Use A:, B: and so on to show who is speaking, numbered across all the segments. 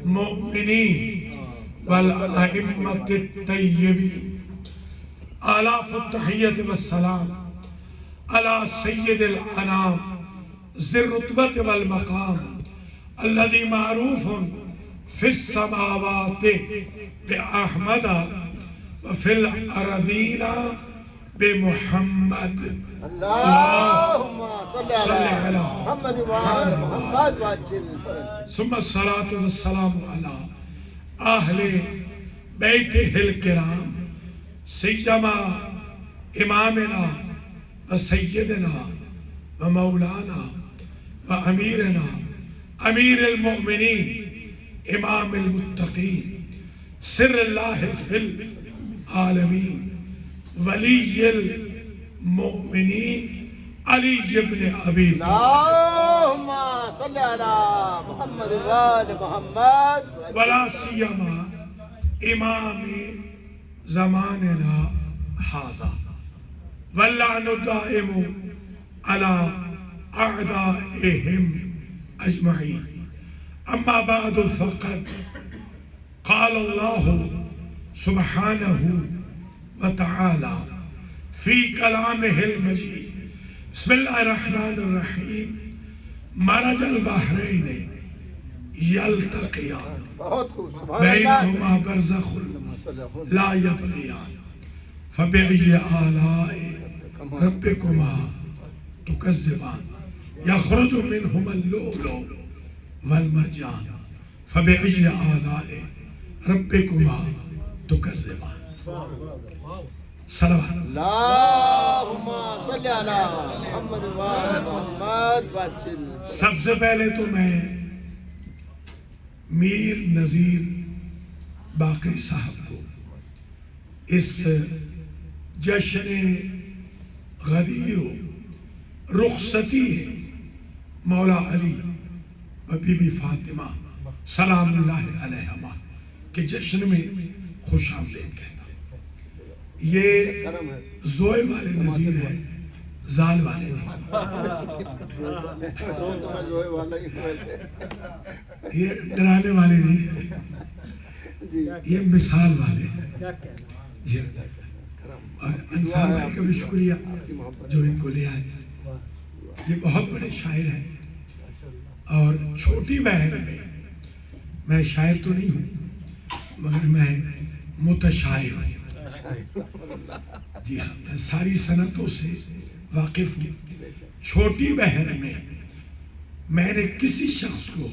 A: المؤمنين والأئمة الطيبين آلاف التحية والسلام على سيد الأنام ذي الرتبة والمقام الذي معروف في السماوات بأحمد وفي الأرضين بمحمد.
B: اللهم صل على محمد وعلى محمد وعجل فرج.
A: ثم الصلاة والسلام على أهل بيته الكرام سيما إمامنا وسيدنا ومولانا وأميرنا أمير المؤمنين إمام المتقين سر الله في العالمين ولي المؤمنين علي بن أبي طالب.
B: اللهم صل على محمد وآل محمد
A: ولا سيما إمام زماننا هذا واللعن الدائم على أعدائهم أجمعين. أما بعد فقد قال الله سبحانه وتعالى في كلامه المجيد بسم الله الرحمن الرحيم مرج البحرين يلتقيان بينهما برزخ لا يبغيان فبأي آلاء ربكما تكذبان يخرج منهما اللؤلؤ والمرجان فبأي آلاء ربكما تكذبان. صلوات.
B: اللهم صل على محمد وآل محمد وعجل.
A: سب سے پہلے تو میں میر نذیر باقری صاحب کو اس جشن غدیر و رخصتی مولا علی و بی بی فاطمہ سلام اللہ علیہما کے جشن میں خوش آمدید کہتا. یہ زوئے والے نذیر ہیں، زال والے نہیں. یہ ڈرانے والے نہیں، یہ مثال والے. جی اور انصار بھائی کا بھی شکریہ جو ان کو لے آئے. یہ بہت بڑے شاعر ہیں اور چھوٹی بہر میں شاعر تو نہیں ہوں مگر میں متشاعر ہوں. جی ہاں میں ساری صنعتوں سے واقف ہوں. چھوٹی بہر میں نے کسی شخص کو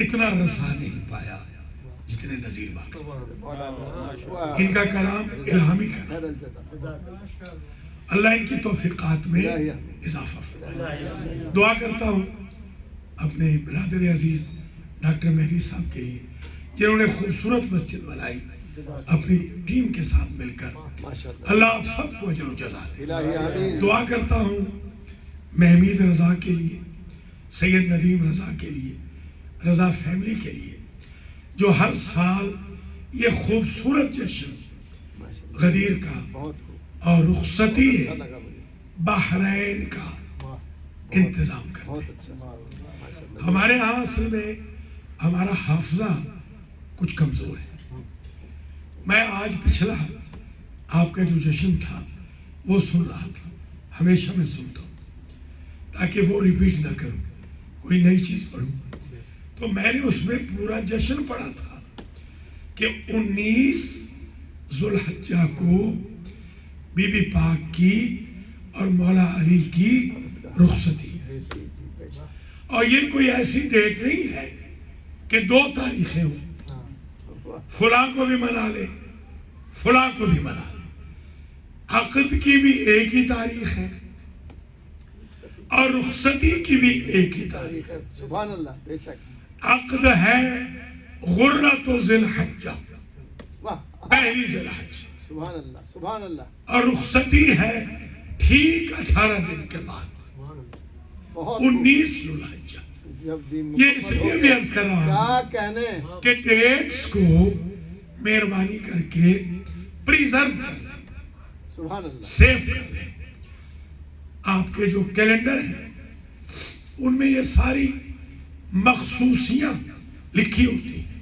A: اتنا رسا نہیں پایا جتنے نذیر باقری. ان کا کلام الہامی کلام. اللہ ان کی توفیقات میں اضافہ فرمائے. دعا کرتا ہوں اپنے برادر عزیز ڈاکٹر مہدی صاحب کے لیے جنہوں نے خوبصورت مسجد بنائی اپنی ٹیم کے ساتھ مل کر. اللہ آپ سب کو اجر و جزا دے. دعا کرتا ہوں محمید رضا کے لیے، سید ندیم رضا کے لیے، رضا فیملی کے لیے جو ہر سال یہ خوبصورت جشن غدیر کا اور رخصتی بحرین کا انتظام کرتے ہیں. ہمارے ہاں اصل میں ہمارا حافظہ کچھ کمزور ہے. میں آج پچھلا آپ کا جو جشن تھا وہ سن رہا تھا. ہمیشہ میں سنتا ہوں تاکہ وہ ریپیٹ نہ کروں، کوئی نئی چیز پڑھوں. تو میں نے اس میں پورا جشن پڑھا تھا کہ 19 ذوالحجہ کو بی بی پاک کی اور مولا علی کی رخصتی ہے. اور یہ کوئی ایسی ڈیٹ نہیں ہے کہ 2 تاریخیں ہوں، فلاں کو بھی منا لے فلاں کو بھی منا لے. عقد کی بھی ایک ہی تاریخ ہے اور رخصتی کی بھی ایک ہی تاریخ ہے.
B: سبحان اللہ. بے شک
A: عقد ہے غرۃ ذی الحجہ، پہلی ذی الحجہ.
B: سبحان اللہ. سبحان اللہ.
A: اور رخصتی ہے ٹھیک 18 دن کے بعد 19 ذی الحجہ. یہ اس لیے بھی عرض کر رہا ہوں کہ ڈیٹس کو مہربانی کر کے پریزرو کر لیں، سیو کر لیں. آپ کے جو کیلنڈر ہیں ان میں یہ ساری مخصوصیاں لکھی ہوتی ہیں.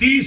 A: 30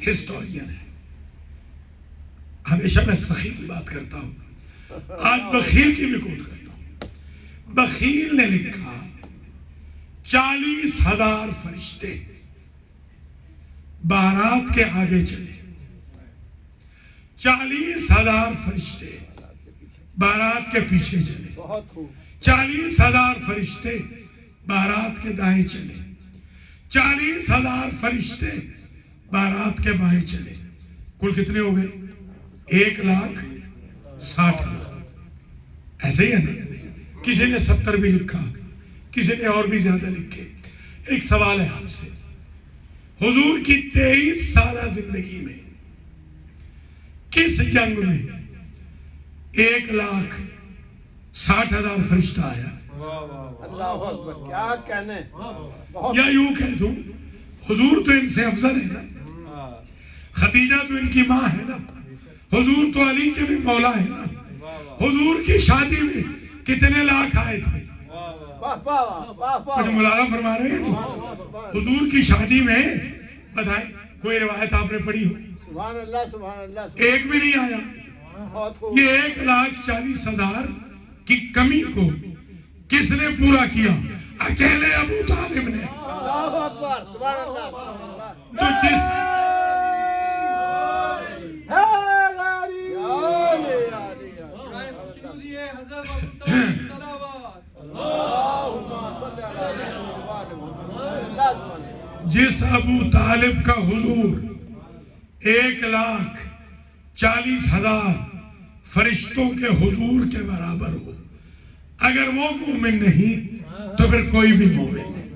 A: ہسٹورین ہے. ہمیشہ میں سخی کی بات کرتا ہوں, آج بخیل کی بھی کوٹ کرتا ہوں. بخیل نے لکھا 40,000 فرشتے بارات کے آگے چلے. 40,000 فرشتے بارات کے پیچھے چلے. 40,000 فرشتے بارات کے دائیں چلے. 40,000 فرشتے بارات کے بائیں چلے. کل کتنے ہو گئے؟ 1,60,000. ایسے ہی ہے نا؟ کسی نے 70 بھی لکھا, کسی نے اور بھی زیادہ لکھے. ایک سوال ہے آپ سے, حضور کی 23 سالہ زندگی میں کس جنگ میں 1,60,000 فرشتہ آیا؟
B: اللہ اکبر, کیا کہنے.
A: یا یوں کہہ دوں, حضور تو ان سے افضل ہے نا, خدیجہ تو ان کی ماں ہے نا, حضور تو علی کے بھی مولا ہے نا. حضور کی شادی میں کتنے لاکھ آئے تھے؟ کچھ ملاحظہ فرما رہے ہیں؟ حضور کی شادی میں بتائیں, کوئی روایت آپ نے پڑھی ہو؟
B: سبحان اللہ, سبحان اللہ.
A: ایک بھی نہیں آیا. یہ 1,40,000 کی کمی کو کس نے پورا کیا؟ اکیلے ابو طالب نے.
B: اللہ اکبر, سبحان اللہ.
A: تو جس جس ابو طالب کا حضور 1,40,000 فرشتوں کے حضور کے برابر ہو, اگر وہ مومن نہیں تو پھر کوئی بھی مومن نہیں.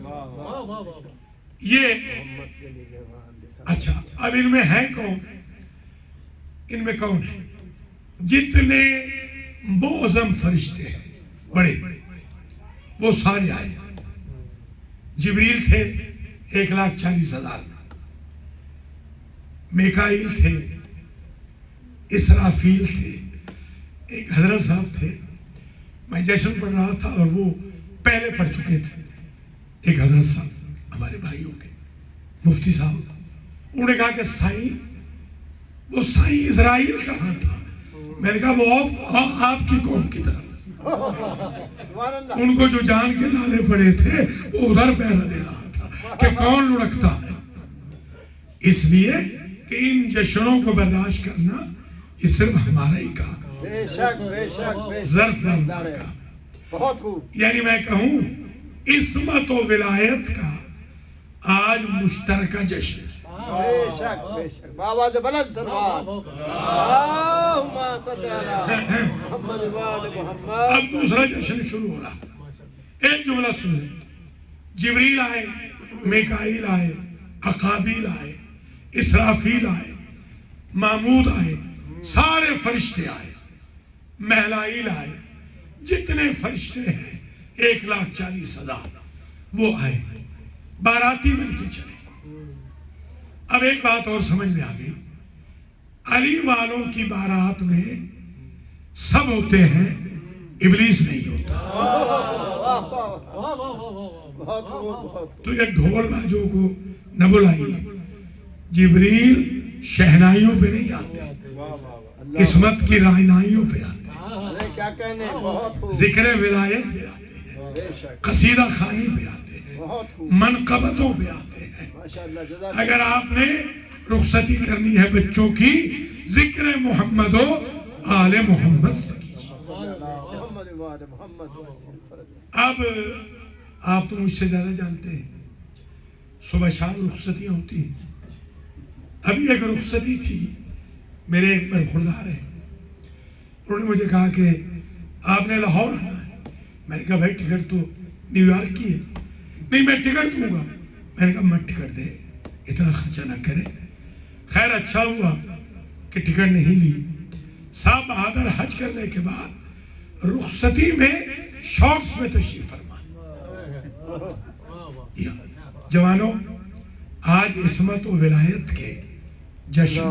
A: یہ اچھا, اب ان میں ہے کون؟ ان میں کون ہے؟ جتنے معظم فرشتے ہیں بڑے, وہ سارے آئے. جبریل تھے 1,40,000, میکائیل تھے, اسرافیل تھے, ایک حضرت صاحب تھے, میں جشن پڑھ رہا تھا اور وہ پہلے پڑھ چکے تھے. ایک حضرت صاحب ہمارے بھائیوں کے مفتی صاحب, انہوں نے کہا کہ سائیں, وہ سائیں اسرائیل کہاں تھا؟ میں نے کہا وہ آپ کی قوم کی طرف. ان کو جو جان کے نالے پڑے تھے وہ ادھر پہرا دے رہا تھا کہ کون لڑکتا ہے. اس لیے کہ ان جشنوں کو برداشت کرنا یہ صرف ہمارا ہی کام ہے.
B: بے شک, بے شک,
A: ظرف کا
B: بہت خوب.
A: یعنی میں کہوں عصمت و ولایت کا آج مشترکہ جشن.
B: بے شک, بے شک. بابا بلند سروار. اللہم صلی علی محمد و آل محمد.
A: اب دوسرا جشن شروع ہو رہا. ایک جملہ سنیں, جبریل آئے, میکائیل آئے, عقابیل آئے, اسرافیل آئے, محمود آئے, سارے فرشتے آئے, میلائیل آئے, جتنے فرشتے ہیں 1,40,000 وہ آئے, باراتی بن کے چلے. اب ایک بات اور سمجھ میں آ گئی, علی والوں کی بارات میں سب ہوتے ہیں, ابلیس نہیں ہوتا. تو یہ ڈھول باجوں کو نہ بلائیے, جبریل شہنائیوں پہ نہیں آتے, عصمت کی رہنائیوں پہ آتے ہیں,
B: کیا کہنے. بہت خوب.
A: ذکر ولایت پہ آتے ہیں,
B: بے شک,
A: قصیدہ خوانی پہ آتے ہیں,
B: بہت خوب.
A: منقبتوں پہ آتے ہیں.
B: ماشاءاللہ, جزاک
A: اگر آپ نے رخصتی کرنی ہے بچوں کی, ذکر محمد و آل محمد سے کیجیے.
B: محمد و آل محمد.
A: اب آپ تو مجھ سے زیادہ جانتے ہیں, صبح شام رخصتیاں ہوتی ہیں. ابھی ایک رخصتی تھی, میرے ایک برخوردار ہیں, انہوں نے مجھے کہا کہ آپ نے لاہور آنا ہے. میں نے کہا بھائی ٹکٹ تو نیو یارک کی ہے. نہیں میں ٹکٹ دوں گا. میں نے کہا مت ٹکٹ دے, اتنا خرچہ نہ کرے. خیر اچھا ہوا کہ ٹکٹ نہیں لی. صاحب بہادر حج کرنے کے بعد رخصتی میں شوق میں تشریف فرما. جوانوں, آج عصمت و ولایت کے جشن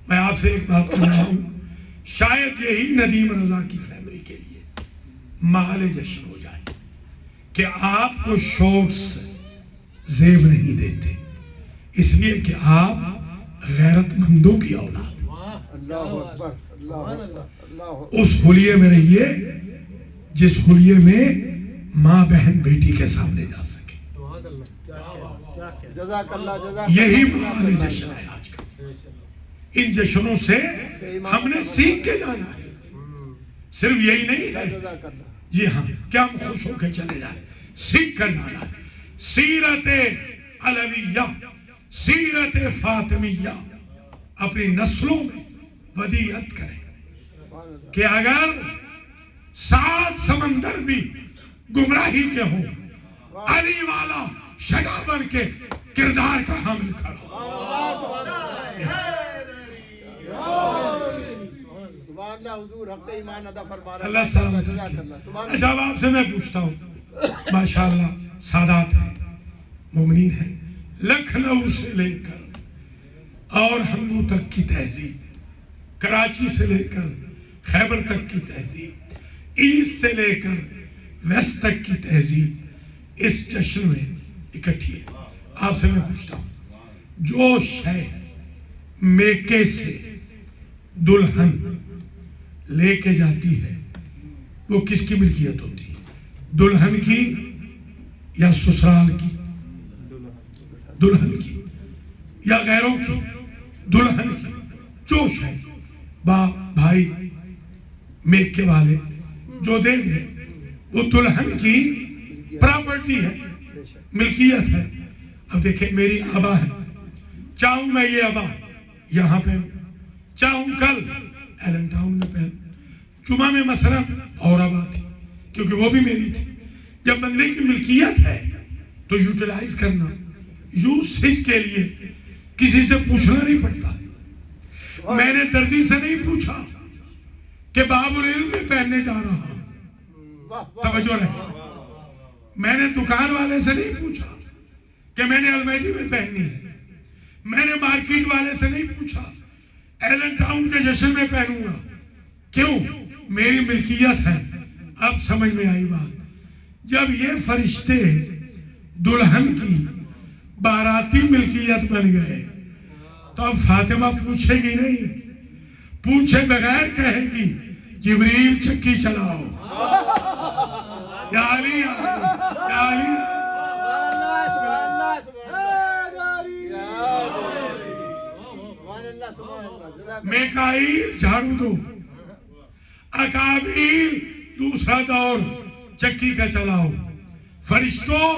A: میں آپ سے ایک بات کر رہا ہوں, شاید یہی ندیم رضا کی فیملی کے لیے محل جشن ہو جائے کہ آپ کو شوق سے زیب نہیں دیتے, اس لیے کہ آپ غیرت مندوں کی اولاد.
B: اللہ اکبر اللہ اکبر اللہ
A: اس حلیے میں رہیے جس حلیے میں ماں بہن بیٹی کے سامنے جا سکے.
B: جزاک اللہ
A: یہی ہمارے جشن ہے آج کا. ان جشنوں سے ہم نے سیکھ کے جانا ہے. صرف یہی نہیں ہے
B: جزاک اللہ
A: جی ہاں کیا ہم خوش ہو کے چلے جائیں, سیکھ کر جانا ہے. سیرت علویہ, سیرت فاطمیہ اپنی نسلوں میں ودیعت کریں کہ اگر 7 سمندر بھی گمراہی کے ہوں, علی والا شجاع بن کے کردار کا حامل کھڑا ہو.
B: سبحان اللہ حضور حق ایمان ادا فرما رہا ہے.
A: اللہ سلامت
B: جزاک اللہ
A: رکھے.
B: سبحان
A: اچھا اب آپ سے میں پوچھتا ہوں, ماشاءاللہ سادات ہیں, مومنین ہیں, لکھنؤ سے لے کر اور ہمدو تک کی تہذیب, کراچی سے لے کر خیبر تک کی تہذیب, ایسٹ سے لے کر ویسٹ تک کی تہذیب اس جشن میں اکٹھی ہے. آپ سے میں پوچھتا ہوں, جو شے میکے سے دلہن لے کے جاتی ہے وہ کس کی ملکیت ہوتی ہے؟ دلہن کی یا سسرال کی؟ دلہن کی. یا غیروں کی؟ دلہن کی. جو شے باپ بھائی میکے والے جو دے دے وہ دلہن کی پراپرٹی ہے, ملکیت ہے. اب دیکھیں میری ابا ہے, چاہوں میں یہ ابا یہاں پہ, چاہوں کل ایلن ٹاؤن میں پہن, جمعہ میں مثلا اور ابا تھی کیونکہ وہ بھی میری تھی. جب بندے کی ملکیت ہے تو یوٹیلائز کرنا, یوسیج کے لیے کسی سے پوچھنا نہیں پڑتا. میں نے درزی سے نہیں پوچھا کہ باب العلم میں پہننے جا رہا ہوں, توجہ رہے. میں نے دکان والے سے نہیں پوچھا کہ میں نے المیدی میں پہننی ہے. میں نے مارکیٹ والے سے نہیں پوچھا ایلن ٹاؤن کے جشن میں پہنوں گا. کیوں؟ میری ملکیت ہے. اب سمجھ میں آئی بات. جب یہ فرشتے دلہن کی باراتی ملکیت بن گئے تو اب فاطمہ پوچھے گی نہیں, پوچھے بغیر کہے گی جبریل چکی چلاؤ. یا علی یا علی. میکائیل جھاڑو دو, اکابیل دوسرا دور چکی کا چلاؤ. فرشتوں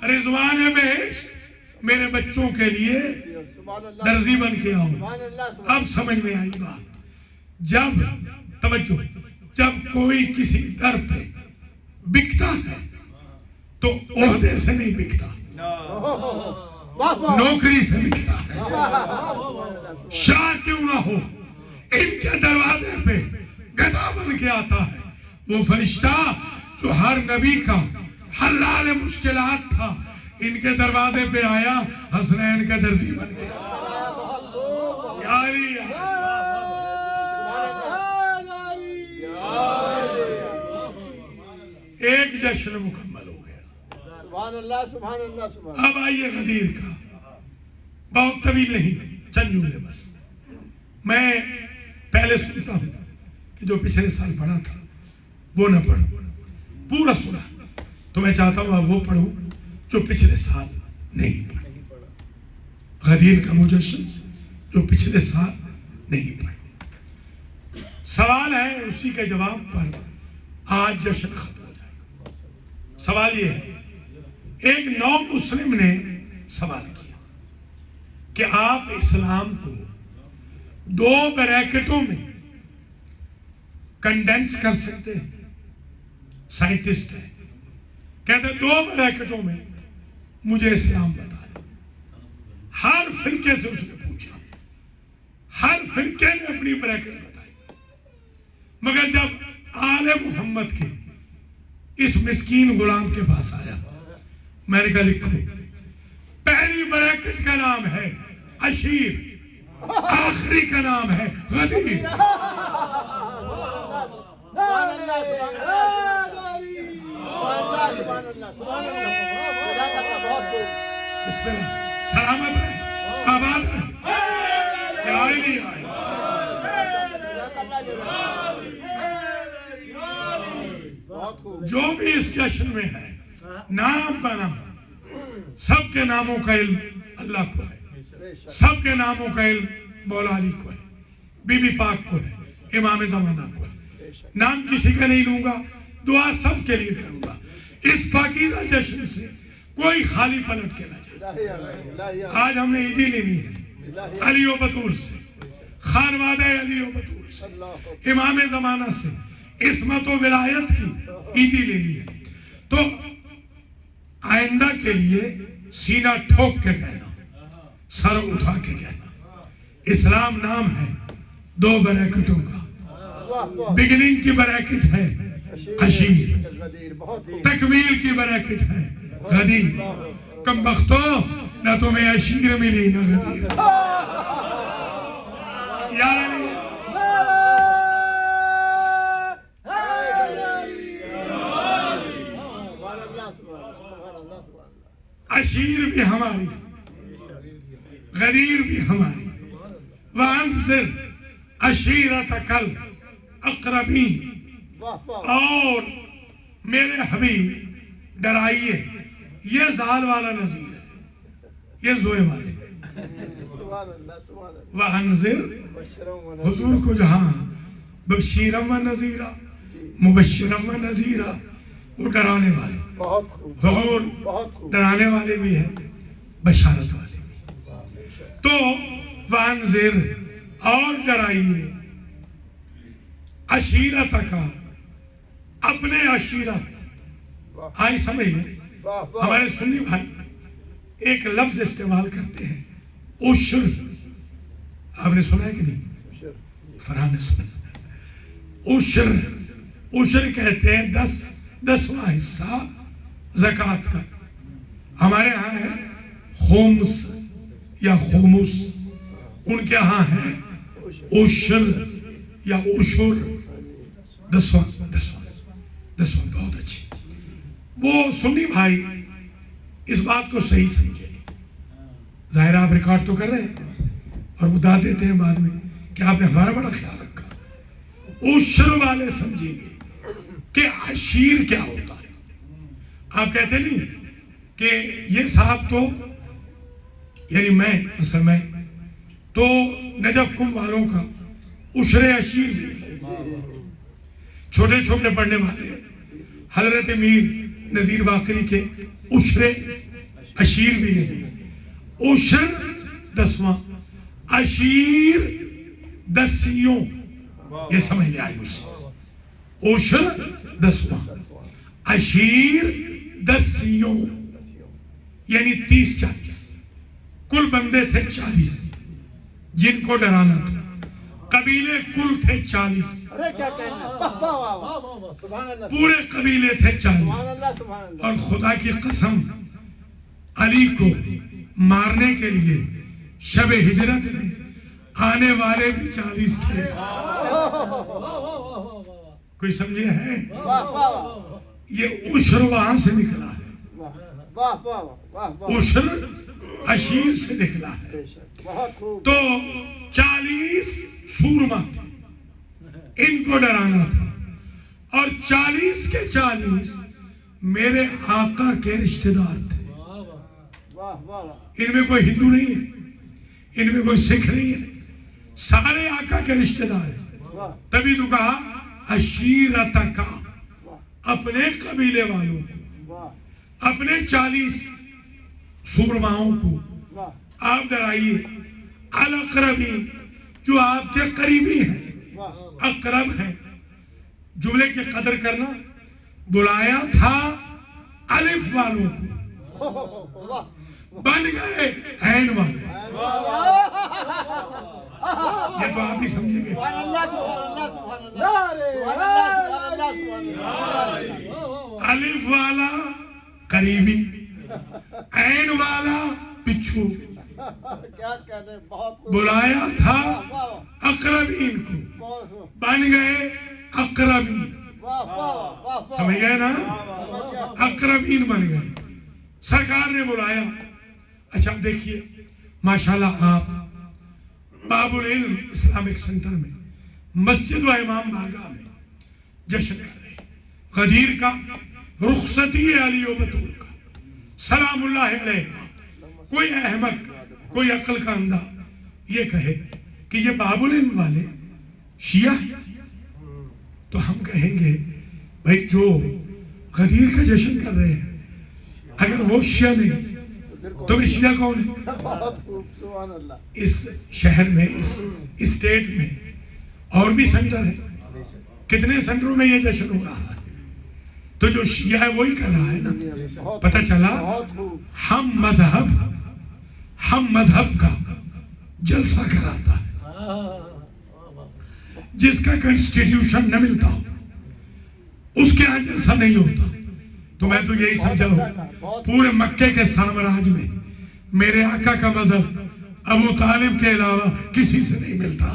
A: رضوان بہشت میرے بچوں کے لیے درزی بن کے آؤ. اب سمجھ میں آئی بات. جب توجہ, جب کوئی کسی در پہ بکتا ہے تو عہدے سے نہیں بکتا, نوکری سے بکتا ہے. شاہ کیوں نہ ہو, ان کے دروازے پہ گدا بن کے آتا ہے. وہ فرشتہ جو ہر نبی کا حلال مشکلات تھا, ان کے دروازے پہ آیا, حسنین کا درزی بن گیا. ایک جشن مکمل ہو گیا.
B: سبحان اللہ سبحان اللہ سبحان.
A: اب آئیے غدیر کا, بہت طویل نہیں, چند جملے بس. میں پہلے سنتا ہوں کہ جو پچھلے سال پڑھا تھا وہ نہ پڑھوں, پورا سنا. تو میں چاہتا ہوں اب وہ پڑھوں جو پچھلے سال نہیں پڑھا. غدیر کا وہ جشن جو پچھلے سال نہیں پڑھا. سوال ہے, اسی کے جواب پر آج جشن ختم ہو جائے گا. سوال یہ ہے, ایک نو مسلم نے سوال کیا کہ آپ اسلام کو 2 بریکٹوں میں کنڈینس کر سکتے ہیں. سائنٹسٹ ہے, کہتے 2 بریکٹوں میں مجھے اسلام بتا دیں. ہر فرقے سے اس نے پوچھا, ہر فرقے نے اپنی بریکٹ بتائی, مگر جب آل محمد کے اس مسکین غلام کے پاس آیا, میں نے کہا لکھو, پہلی بریکٹ کا نام ہے عشیر, آخری کا نام ہے غدیر. بسم اللہ, سلامت رہے, آباد رہے. جو بھی اس جشن میں ہے نام بنا سب کے ناموں کا علم اللہ کو ہے سب کے ناموں کا علم مولا علی کو ہے بی بی پاک کو ہے امام زمانہ کو ہے نام کسی کا نہیں لوں گا دعا سب کے لیے کروں گا اس پاکیزہ جشن سے کوئی خالی پلٹ کے نہ جائے آج ہم نے عیدی لینی ہے علی و بطول سے خانوادہ علی و بطول سے امام زمانہ سے عصمت و ولایت کی عیدی لینی ہے تو آئندہ کے لیے سینہ ٹھوک کے کہنا سر اٹھا کے کہنا اسلام نام ہے 2 بریکٹوں کا بگننگ کی بریکٹ ہے عشیر تکمیل کی بریکٹ ہے غدیر کم بختو نہ تمہیں عشیر ملی نہ غدیر یعنی عشیر بھی ہماری غدیر بھی ہماری وَأَنذِرْ عَشِيرَتَكَ الْأَقْرَبِينَ اور میرے حبیب ڈرائیے یہ زال والا نذیر ہے یہ زوئے والے وَأَنذِرْ حضور کو جہاں بشیرم و نذیرہ مبشرم و نذیرہ وہ ڈرانے والے حضور ڈرانے والے بھی ہیں بشارت والے بھی تو وانذر اور ڈرائیے عشیرت کا اپنے عشیرت آئی سمجھ لیں ہمارے سنی بھائی ایک لفظ استعمال کرتے ہیں عشر آپ نے سنا ہے کہ نہیں فرحان نے سنا عشر کہتے ہیں 10واں حصہ زکوٰۃ کا ہمارے ہاں ہے خمس یا خمس ان کے ہاں ہے عشر یا عشر 10واں بہت اچھی وہ سنی بھائی اس بات کو صحیح سمجھے ظاہر آپ ریکارڈ تو کر رہے ہیں اور بتا دیتے ہیں بعد میں کہ آپ نے ہمارا بڑا خیال رکھا عشر والے سمجھیں گے کہ عشیر کیا ہوتا ہے آپ کہتے نہیں کہ یہ صاحب تو یعنی میں تو نجف کم والوں کا عشر عشیر بھی چھوٹے چھوٹے پڑھنے والے حضرت میر نذیر باقری کے عشر عشیر بھی نہیں عشر 10واں عشیر 10یوں یہ سمجھ لے آئی مجھ سے عشر 10واں عشیر 10یوں یعنی 30-40 کل بندے تھے 40 جن کو ڈرانا تھا قبیلے کل تھے 40 پورے قبیلے تھے 40 اور خدا کی قسم علی کو مارنے کے لیے شب ہجرت میں آنے والے بھی 40 تھے کوئی سمجھے ہے یہ عشر وہاں سے نکلا ہے عشر عشیر سے نکلا ہے تو 40 سورما تھے ان کو ڈرانا تھا اور 40 کے 40 میرے آقا کے رشتہ دار تھے ان میں کوئی ہندو نہیں ہے ان میں کوئی سکھ نہیں ہے سارے آقا کے رشتہ دار ہیں تبھی تو کہا عشیرتک اپنے قبیلے والوں کو اپنے 40 سورماؤں کو آپ ڈرائیے الاقربین جو آپ کے قریبی ہیں اقرب ہیں جملے کی قدر کرنا بلایا تھا الف والوں کو بن گئے عین والے یہ تو آپ ہی سمجھیں گے الف والا قریبی عین والا پچھو بلایا تھا اقربین کو بن گئے اقربین سمجھ گئے نا اقربین بن گئے سرکار نے بلایا اچھا دیکھیے ماشاءاللہ آپ باب العلم اسلامک سینٹر میں مسجد و امام بارگاہ میں جشن کر رہے ہیں قدیر کا رخصتی علی و بطول کا سلام اللہ علیہ. کوئی احمق کوئی عقل کا اندھا یہ کہے کہ یہ باب العلم والے شیعہ تو ہم کہیں گے بھائی جو غدیر کا جشن کر رہے ہیں اگر وہ شیعہ نہیں تو بھی شیعہ کون ہے؟
B: بہت خوب سبحان اللہ.
A: اس شہر میں اس اسٹیٹ میں اور بھی سینٹر ہے, کتنے سینٹروں میں یہ جشن ہو رہا ہے, تو جو شیعہ ہے وہی کر رہا ہے نا. پتہ چلا
B: بہت خوب.
A: ہم مذہب کا جلسہ کراتا ہے جس کا کنسٹیٹیوشن نہ ملتا اس کے یہاں جلسہ نہیں ہوتا. تو میں تو یہی سمجھا ہوں پورے مکے کے سامراج میں میرے آقا کا مذہب ابو طالب کے علاوہ کسی سے نہیں ملتا.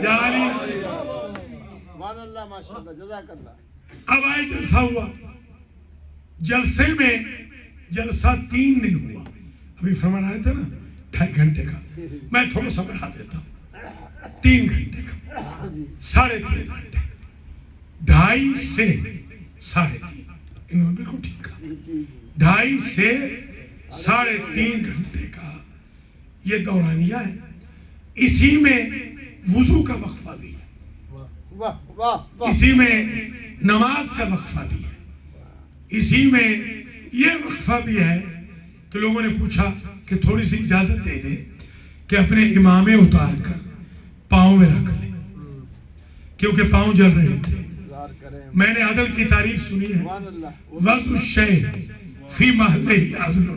A: یعنی
B: سبحان اللہ ماشاءاللہ جزاک اللہ.
A: اب آئے جلسہ ہوا, جلسے میں جلسہ 3 دن ہوا. ابھی فرمان آیا تھا نا 2.5 گھنٹے کا, میں تھوڑا سا بڑھا دیتا ہوں 3 گھنٹے کا, 3.5 گھنٹے, 2.5 سے 3.5, انہوں نے بالکل ٹھیک کہا, 2.5 سے 3.5 گھنٹے کا یہ دورانیہ ہے. اسی میں وضو کا وقفہ بھی ہے, اسی میں نماز کا وقفہ بھی ہے, اسی میں یہ وقفہ بھی ہے کہ لوگوں نے پوچھا کہ تھوڑی سی اجازت دے دیں کہ اپنے امامے اتار کر پاؤں میں رکھ لیں کیونکہ پاؤں جل رہے تھے. میں نے عدل کی تعریف سنی ہے, وضع الشیء فی محلہ عدل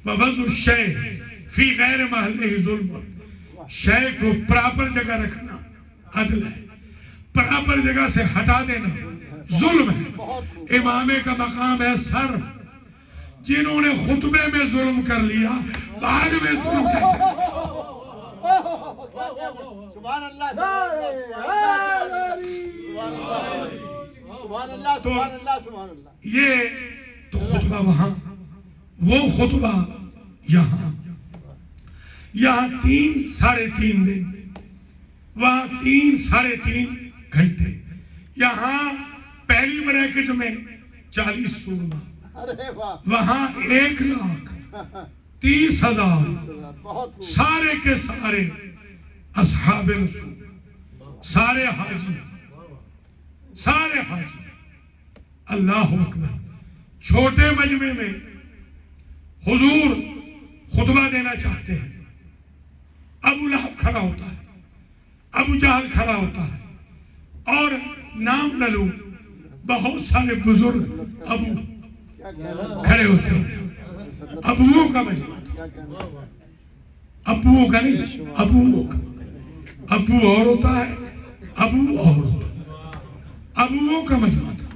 A: ووضع الشیء فی غیر محلہ ظلم. شے کو پراپر جگہ رکھنا عدل ہے, پراپر جگہ سے ہٹا دینا ظلم ہے. امامے کا مقام ہے سر, جنہوں نے خطبے میں ظلم کر لیا بعد میں ظلم کیسے.
B: سبحان اللہ سبحان اللہ سبحان اللہ سبحان اللہ.
A: یہ تو خطبہ وہاں, وہ خطبہ یہاں 3.5 دن, وہاں 3.5 گھنٹے, یہاں پہلی بریکٹ میں 40 سورما, وہاں 1,30,000 سارے کے سارے اصحاب رسول, سارے حاجی. اللہ اکبر. چھوٹے مجمع میں حضور خطبہ دینا چاہتے ہیں, ابو لہب کھڑا ہوتا ہے, ابو جہل کھڑا ہوتا ہے, اور نام نہ لوں بہت سارے بزرگ ابو کھڑے ہوتے ہیں. ابووں کا مجمع, ابووں کا نہیں, ابووں کا. ابو اور ہوتا ہے, ابو اور ہوتا ہے, ابووں کا مجمع تھا.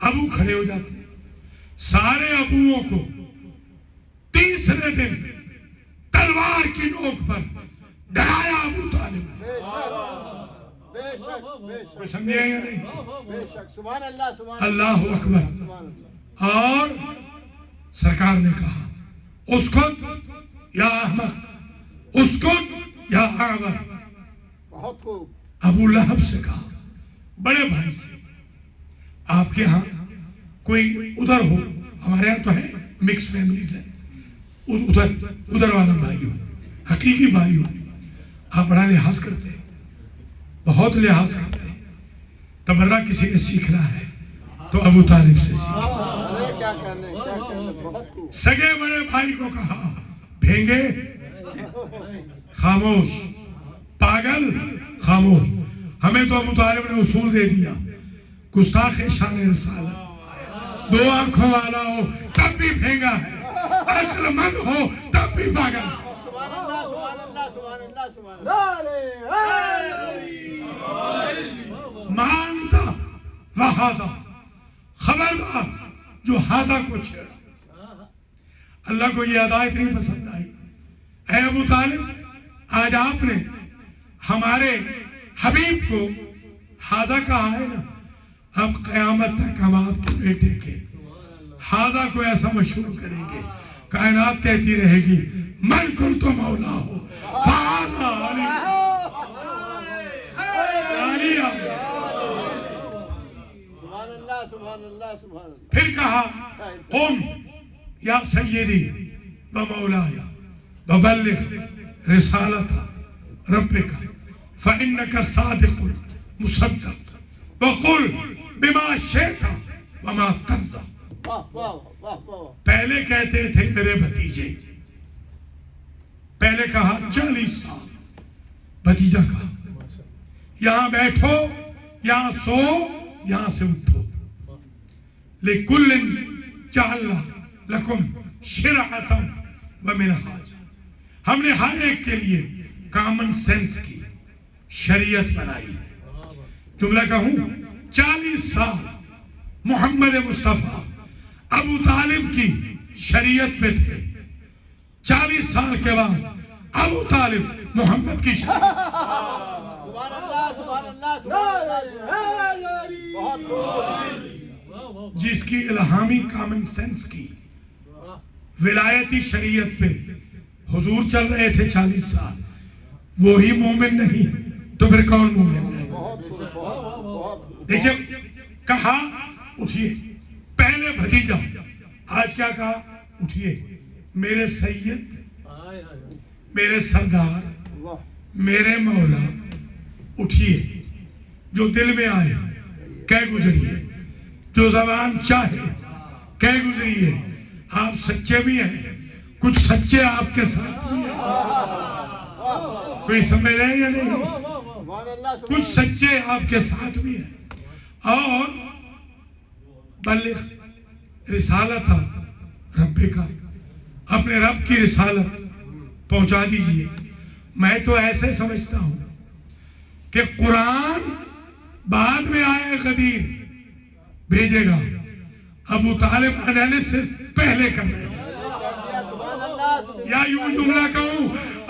A: ابو کھڑے ہو جاتے ہیں, سارے ابووں کو تیسرے دن تلوار کی نوک پر ڈرایا ابو طالب.
B: بے شک
A: سمجھے یا نہیں؟
B: بے شک سبحان اللہ سبحان
A: اللہ اکبر. اور سرکار نے کہا اسکت یا احمق, اسکت یا اعور.
B: بہت خوب.
A: ابو لہب سے کہا, بڑے بھائی سے, آپ کے ہاں کوئی ادھر ہو, ہمارے یہاں تو ہے مکس فیملیز ہے, ادھر والا بھائی ہو, حقیقی بھائی ہو, آپ بڑا لحاظ کرتے ہیں, بہت لحاظ کرتے ہیں. تبرہ کسی نے سیکھنا ہے تو ابو طالب سے سیکھنا.
B: کیا کہنے بہت خوب.
A: سگے بڑے بھائی کو کہا بھینگے خاموش, پاگل خاموش. ہمیں تو ابو طالب نے اصول دے دیا, گستاخ شان رسالت, 2 آنکھوں والا ہو تب بھی بھینگا ہے, عقل مند ہو تب بھی پاگل.
B: سبحان اللہ سبحان اللہ سبحان اللہ سبحان اللہ.
A: مانتا وہذا, خبردار جو ہاذا کو چھیڑا. اللہ کو یہ ہدایت نہیں پسند آئی. اے ابو طالب, آج آپ نے ہمارے حبیب کو ہاذا کہا ہے نا, اب قیامت تک ہم آپ کے بیٹے کے ہاذا کو ایسا مشہور کریں گے, کائنات کہتی رہے گی من کنت مولا ہو فہذا علی.
B: سبحان اللہ سبحان اللہ.
A: پھر کہا قم یا سیدی و مولایا وبلغ رسالت ربک فإنک صادق مصدق وقل بما شئت وما ترضى.
B: واہ واہ واہ واہ.
A: پہلے کہتے تھے میرے بھتیجے، پہلے کہا 40 سال بھتیجا کہا یہاں بیٹھو، یہاں سو، یہاں سے اٹھو. لِكُلٍّ جَعَلْنَا لَكُمْ شِرْعَةً وَمِنْهَاجًا. ہم نے ہر ایک کے لیے کامن سینس کی شریعت بنائی. جملہ کہوں 40 سال محمد مصطفیٰ ابو طالب کی شریعت پہ تھے، 40 سال کے بعد ابو طالب محمد کی شریعت.
B: سبحان اللہ سبحان اللہ سبحان اللہ. بہت خوب.
A: جس کی الہامی کامن سینس کی ولایتی شریعت پہ حضور چل رہے تھے 40 سال، وہی مومن نہیں تو پھر کون مومن ہے؟
B: بہت خوب بہت بہت.
A: دیکھیں کہا اٹھیے، پہلے بھتیجا، آج کیا کہا؟ اٹھیے میرے سید، میرے سردار،
B: واہ.
A: میرے مولا، اٹھیے، جو دل میں آئے کہہ گزریے، جو زبان چاہے کہہ گزریے. آپ سچے بھی ہیں، کچھ سچے آپ کے ساتھ بھی ہیں. کوئی سمجھ رہے ہیں یا نہیں؟
B: سبحان اللہ سبحان
A: کچھ سچے آپ کے ساتھ بھی ہیں. اور بلغ رسالت ربک، اپنے رب کی رسالت پہنچا دیجئے. میں تو ایسے سمجھتا ہوں کہ قرآن بعد میں آئے غدیر بھیجے گا، ابو طالب انالیسس پہلے کر رہے ہیں.
B: سبحان اللہ.
A: یا یوں جملہ کہوں،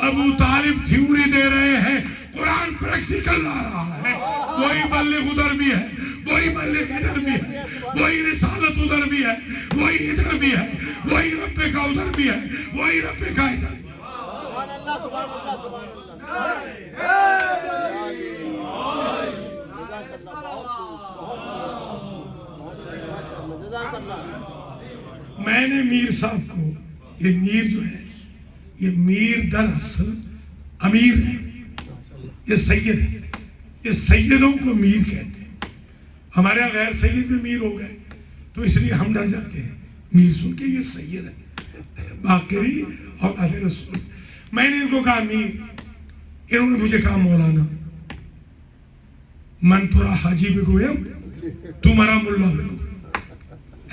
A: ابو طالب تھیوری دے رہے ہیں، قرآن پریکٹیکل لا رہا ہے. وہی بلغ ادھر بھی ہے، وہی بلغ ادھر بھی ہے، وہی رسالت ادھر بھی ہے، وہی ادھر بھی ہے، وہی رب کا ادھر بھی ہے، وہی رب کا ادھر بھی ہے.
B: سبحان اللہ سبحان اللہ سبحان اللہ. جزاک اللہ.
A: میں نے میر صاحب کو، یہ میر جو ہے، یہ میر دراصل امیر ہے، یہ سید ہے. یہ سیدوں کو میر کہتے ہیں. ہمارے یہاں غیر سید بھی میر ہو گئے تو اس لیے ہم ڈر جاتے ہیں. میر سن کے یہ سید ہے، باقری اور اہل رسول. میں نے ان کو کہا میر، انہوں نے مجھے کہا مولانا. من تھوڑا حاجی بھی گویا تمہارا ملا بھی.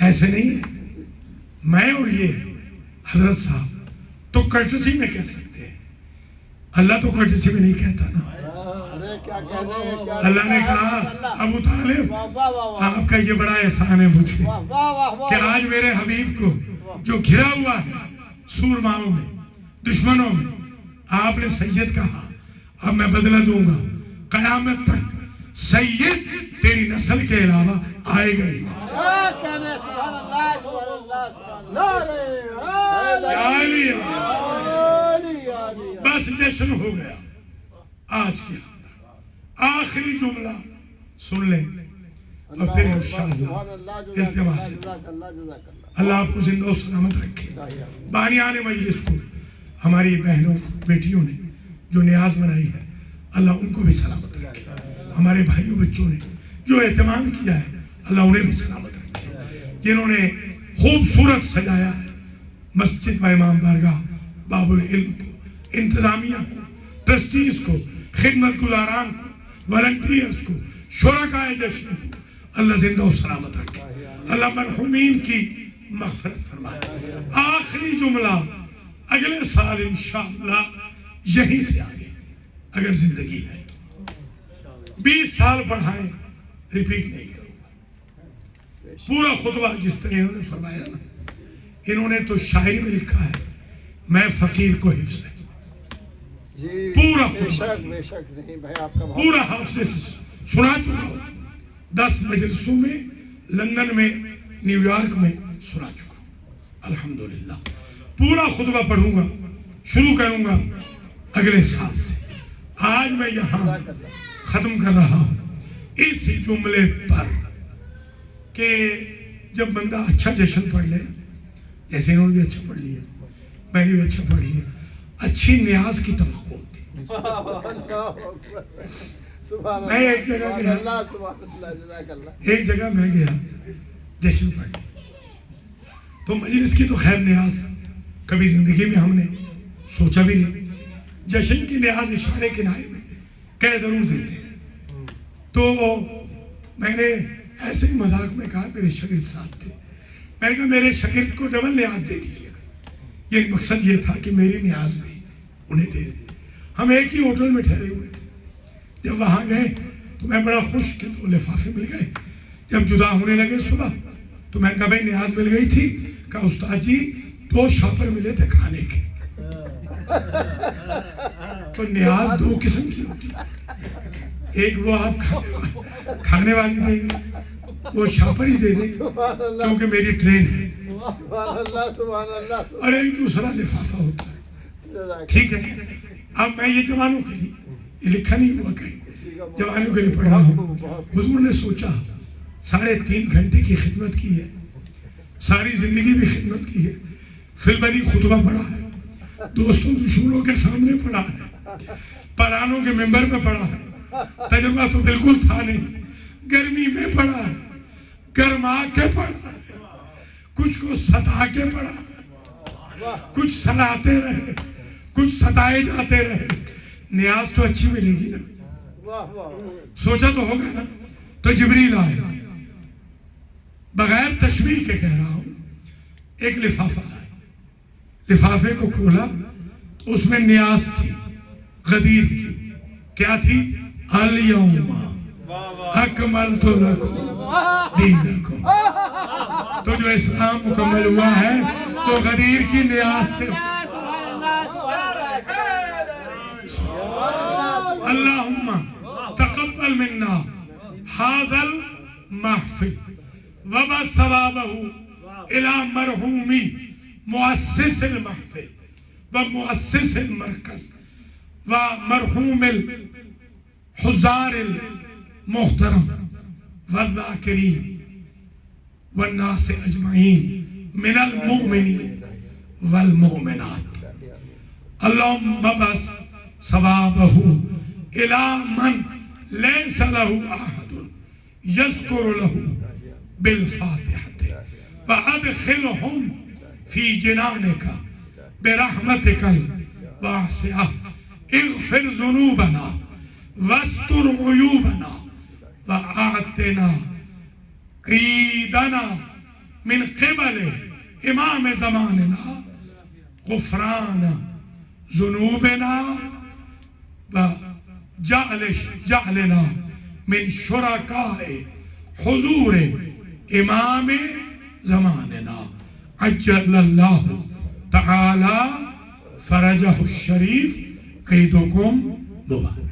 A: ایسے نہیں ہے. میں اور یہ حضرت صاحب تو کرٹسی میں کہہ سکتے ہیں، اللہ تو کرٹسی میں نہیں کہتا نا.
B: ارے کیا کہنے ہیں کیا.
A: اللہ نے کہا ابو طالب
B: واہ واہ واہ واہ.
A: آپ کا یہ بڑا احسان ہے مجھ پہ
B: واہ واہ واہ
A: کہ
B: واہ.
A: آج میرے حبیب کو جو گھرا ہوا ہے سورماؤں میں، دشمنوں میں، آپ نے سید کہا. اب میں بدلہ دوں گا، قیامت تک سید تیری نسل کے علاوہ آئے گا ہی نہیں.
B: کیا کہنے. سبحان اللہ سبحان اللہ سبحان اللہ.
A: عالی
B: عالی عالی.
A: بس جشن ہو گیا. آج کے اندر آخری جملہ سن لیں اور پھر انشاءاللہ التماس ہے.
B: جزاک اللہ جزاک اللہ.
A: اللہ آپ کو زندہ و سلامت رکھے. بانیان مجلس کو، ہماری بہنوں بیٹیوں نے جو نیاز بنائی ہے، اللہ ان کو بھی سلامت رکھے. ہمارے بھائیوں بچوں نے جو اہتمام کیا ہے، اللہ انہیں بھی سلامت رکھے. جنہوں نے خوبصورت سجایا ہے مسجد و امام بارگاہ، باب العلم کو، انتظامیہ کو، ٹرسٹیز کو، خدمت گزاران کو، والنٹیئرز کو، شرکائے جشن کو، اللہ زندہ و سلامت رکھے. اللہ مرحومین کی مغفرت فرمائے. آخری جملہ اگلے سال انشاءاللہ یہیں سے آگے اگر زندگی ہے تو 20 سال پڑھائیں، ریپیٹ نہیں کروں گا. پورا خطبہ جس طرح انہوں نے فرمایا نا، انہوں نے تو شاعری میں لکھا ہے میں فقیر کو حفظ ہے.
B: جی
A: پورا
B: بے شک بے شک. نہیں بھائی آپ کا بہت
A: پورا حافظ سے سنا چکا ہوں. 10 مجلسوں میں، لندن میں، نیو یارک میں سنا چکا ہوں. الحمدللہ پورا خطبہ پڑھوں گا، شروع کروں گا اگلے سال سے. آج میں یہاں ختم کر رہا ہوں اس جملے پر کہ جب بندہ اچھا جشن پڑھ لے، جیسے انہوں نے بھی اچھا پڑھ لیا، میں نے بھی اچھا پڑھ لیا، اچھی نیاز کی توقع ہوتی۔ میں ایک جگہ گیا، ایک جگہ میں گیا جشن پڑھ، تو مجلس کی تو خیر نیاز کبھی زندگی میں ہم نے سوچا بھی نہیں، جشن کی نیاز اشارے کنارے میں کہہ ضرور دیتے ہیں۔ تو میں نے ایسے ہی مذاق میں کہا، میرے شاگرد صاحب تھے، میں نے کہا میرے شاگرد کو ڈبل نیاز دے دیجیے گا۔ یہ مقصد یہ تھا کہ میری نیاز بھی انہیں دے دیں۔ ہم ایک ہی ہوٹل میں ٹھہرے ہوئے تھے، جب وہاں گئے تو میں بڑا خوش کہ 2 لفافے مل گئے۔ جب جدا ہونے لگے صبح تو میں نے کہا بھائی نیاز مل گئی تھی؟ کہا استاد جی 2 شاپر ملے تھے کھانے کے۔ تو نیاز 2 قسم کی ہوتی ہے، ایک وہ آپ کھانے والی دیں گے، وہ شاپر ہی دے دیں گے کیونکہ میری ٹرین ہے، اور ایک دوسرا لفافہ ہوتا ہے۔ ٹھیک ہے، اب میں یہ جوانوں کے لیے، یہ لکھا نہیں ہوا کہیں، جوانوں کے لیے پڑھ رہا ہوں۔ حضور نے سوچا 3.5 گھنٹے کی خدمت کی ہے، ساری زندگی بھی خدمت کی ہے، فی البری خطبہ پڑھا ہے، دوستوں دشمنوں کے سامنے پڑھا ہے، پرانوں کے ممبر پہ پڑھا ہے، تجربہ تو بالکل تھا نہیں، گرمی میں پڑھا ہے، گرما کے پڑھا ہے، کچھ کو ستا کے پڑھا ہے، کچھ سلاتے رہے، کچھ ستائے جاتے رہے۔ نیاز تو اچھی ملے گی نا، سوچا تو ہوگا نا۔ تو جبریل آئے، بغیر تشبیہ کے کہہ رہا ہوں، ایک لفافہ آئے، لفافے کو کھولا تو اس میں نیاز تھی غدیر کی، کیا تھی؟ الیوم اکملت لکم دینکم۔ تو جو اسلام مکمل ہوا ہے تو غدیر کی نیاز سے۔ اللہم تقبل منا هذا المحفل وبعث ثوابه الى مرحومی مؤسس المحفل ومؤسس المرکز ومرحوم الحضار المحترم والذاکرین والناس اجمعین من المؤمنین والمؤمنات۔ اللہم بس ثوابہ الى من لیس له احد یذکر له بالفاتحة وادخلهم فی جنانک برحمتک الواسعہ، اغفر ذنوبنا واستر عیوبنا واعطنا عیدنا من قبل امام زماننا غفران ذنوبنا وجعلنا من شرکاء حضور امام زماننا عجل اللہ تعالی فرجہ الشریف۔ عیدکم مبارک۔